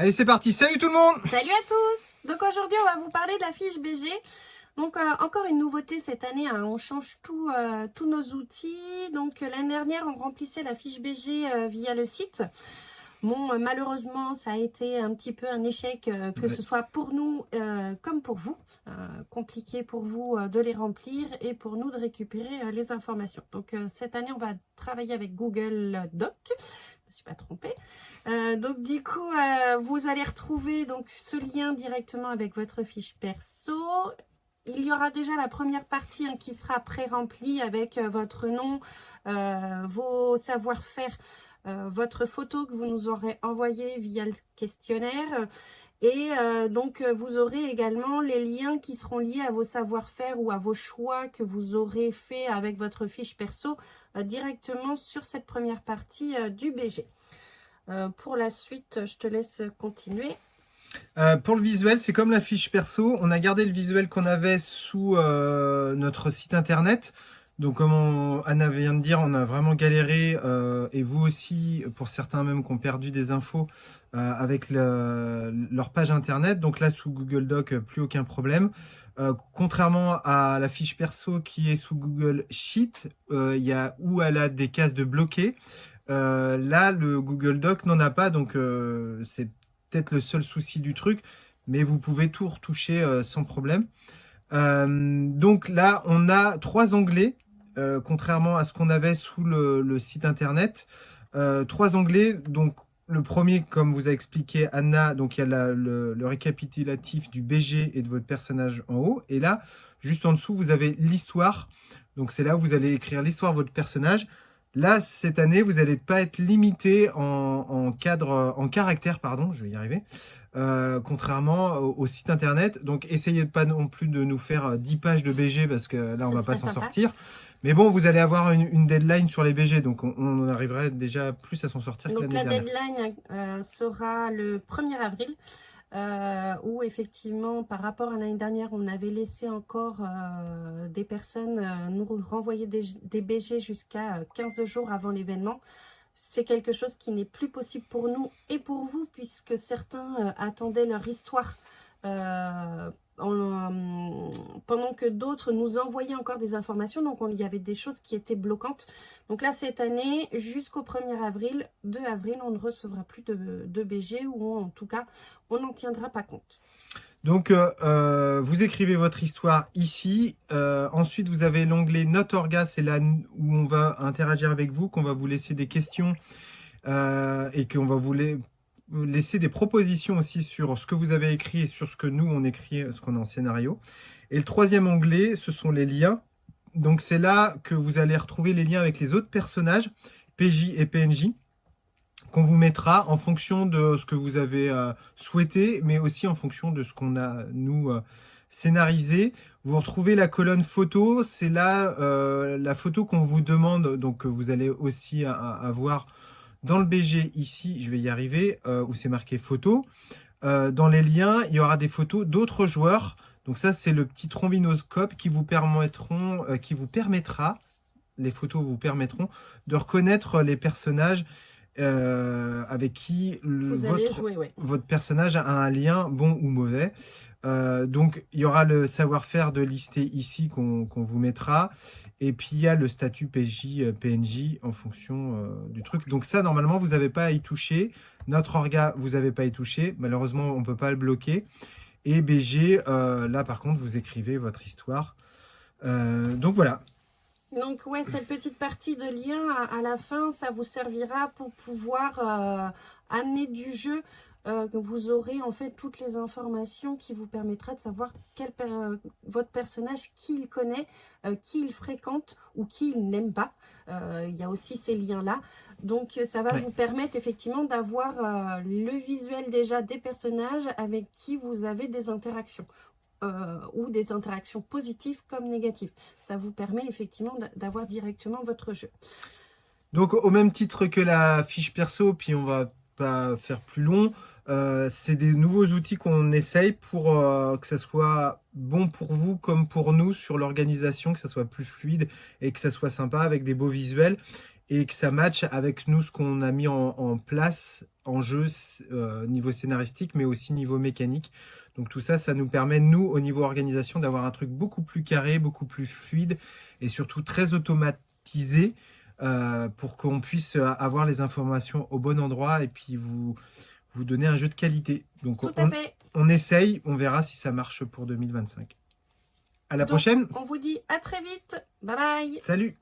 Allez, c'est parti. Salut tout le monde! Salut à tous! Donc aujourd'hui, on va vous parler de la fiche BG. Donc encore une nouveauté cette année, hein, on change tous nos outils. Donc l'année dernière, on remplissait la fiche BG via le site. Bon, malheureusement, ça a été un petit peu un échec, que ce soit pour nous comme pour vous. Compliqué pour vous de les remplir et pour nous de récupérer les informations. Donc cette année, on va travailler avec Google Doc. Je me suis pas trompée. Donc du coup, vous allez retrouver donc ce lien directement avec votre fiche perso. Il y aura déjà la première partie hein, qui sera pré-remplie avec votre nom, vos savoir-faire, votre photo que vous nous aurez envoyée via le questionnaire. Et donc, vous aurez également les liens qui seront liés à vos savoir-faire ou à vos choix que vous aurez fait avec votre fiche perso directement sur cette première partie du BG. Pour la suite, je te laisse continuer. Pour le visuel, c'est comme la fiche perso. On a gardé le visuel qu'on avait sous notre site internet. Donc, comme Anna vient de dire, on a vraiment galéré, et vous aussi, pour certains même qui ont perdu des infos avec leur page internet. Donc là, sous Google Doc, plus aucun problème. Contrairement à la fiche perso qui est sous Google Sheet, où elle a des cases de bloqués. Là, le Google Doc n'en a pas, donc c'est peut-être le seul souci du truc, mais vous pouvez tout retoucher sans problème. Donc là, on a 3 onglets, contrairement à ce qu'on avait sous le site internet. 3 onglets, donc le premier, comme vous a expliqué Anna, donc il y a le récapitulatif du BG et de votre personnage en haut, et là, juste en dessous, vous avez l'histoire. Donc c'est là où vous allez écrire l'histoire de votre personnage. Là, cette année, vous n'allez pas être limité en caractère, pardon, je vais y arriver, contrairement au site internet. Donc, essayez pas non plus de nous faire 10 pages de BG parce que là, on va pas s'en sortir. Mais bon, vous allez avoir une deadline sur les BG, donc on arriverait déjà plus à s'en sortir que Donc l'année la dernière. deadline sera le 1er avril. Où effectivement, par rapport à l'année dernière, on avait laissé encore des personnes nous renvoyer des BG jusqu'à 15 jours avant l'événement. C'est quelque chose qui n'est plus possible pour nous et pour vous, puisque certains attendaient leur histoire pendant que d'autres nous envoyaient encore des informations. Donc il y avait des choses qui étaient bloquantes. Donc là, cette année, jusqu'au 1er avril, 2 avril, on ne recevra plus de BG, ou en tout cas, on n'en tiendra pas compte. Donc, vous écrivez votre histoire ici. Ensuite, vous avez l'onglet Note Orga, c'est là où on va interagir avec vous, qu'on va vous laisser des questions et qu'on va vous laisser des propositions aussi sur ce que vous avez écrit et sur ce que nous, on écrit, ce qu'on a en scénario. Et le troisième onglet, ce sont les liens. Donc, c'est là que vous allez retrouver les liens avec les autres personnages, PJ et PNJ, qu'on vous mettra en fonction de ce que vous avez souhaité, mais aussi en fonction de ce qu'on a, nous, scénarisé. Vous retrouvez la colonne photo, c'est là la photo qu'on vous demande, donc que vous allez aussi avoir dans le BG ici, je vais y arriver, où c'est marqué photo. Dans les liens, il y aura des photos d'autres joueurs. Donc ça, c'est le petit trombinoscope qui vous permettra, les photos vous permettront de reconnaître les personnages avec qui votre personnage a un lien bon ou mauvais. Donc il y aura le savoir-faire de lister ici qu'on vous mettra, et puis il y a le statut PJ, PNJ en fonction du truc. Donc ça, normalement, vous n'avez pas à y toucher. Notre orga, vous n'avez pas à y toucher. Malheureusement, on ne peut pas le bloquer. Et BG, là par contre, vous écrivez votre histoire. Donc voilà. Donc ouais, cette petite partie de lien à la fin, ça vous servira pour pouvoir amener du jeu. Que vous aurez en fait toutes les informations qui vous permettraient de savoir votre personnage, qui il connaît, qui il fréquente ou qui il n'aime pas. Il y a aussi ces liens-là. Donc ça va vous permettre effectivement d'avoir le visuel déjà des personnages avec qui vous avez des interactions. Ou des interactions positives comme négatives. Ça vous permet effectivement d'avoir directement votre jeu. Donc au même titre que la fiche perso, puis on va pas faire plus long, c'est des nouveaux outils qu'on essaye pour que ça soit bon pour vous comme pour nous sur l'organisation, que ça soit plus fluide et que ça soit sympa avec des beaux visuels et que ça matche avec nous ce qu'on a mis en place en jeu niveau scénaristique, mais aussi niveau mécanique. Donc tout ça, ça nous permet, nous, au niveau organisation, d'avoir un truc beaucoup plus carré, beaucoup plus fluide et surtout très automatisé pour qu'on puisse avoir les informations au bon endroit et puis vous donner un jeu de qualité. Donc Tout à fait. on essaye, on verra si ça marche pour 2025. À la Donc, prochaine. on vous dit à très vite. Bye bye. Salut.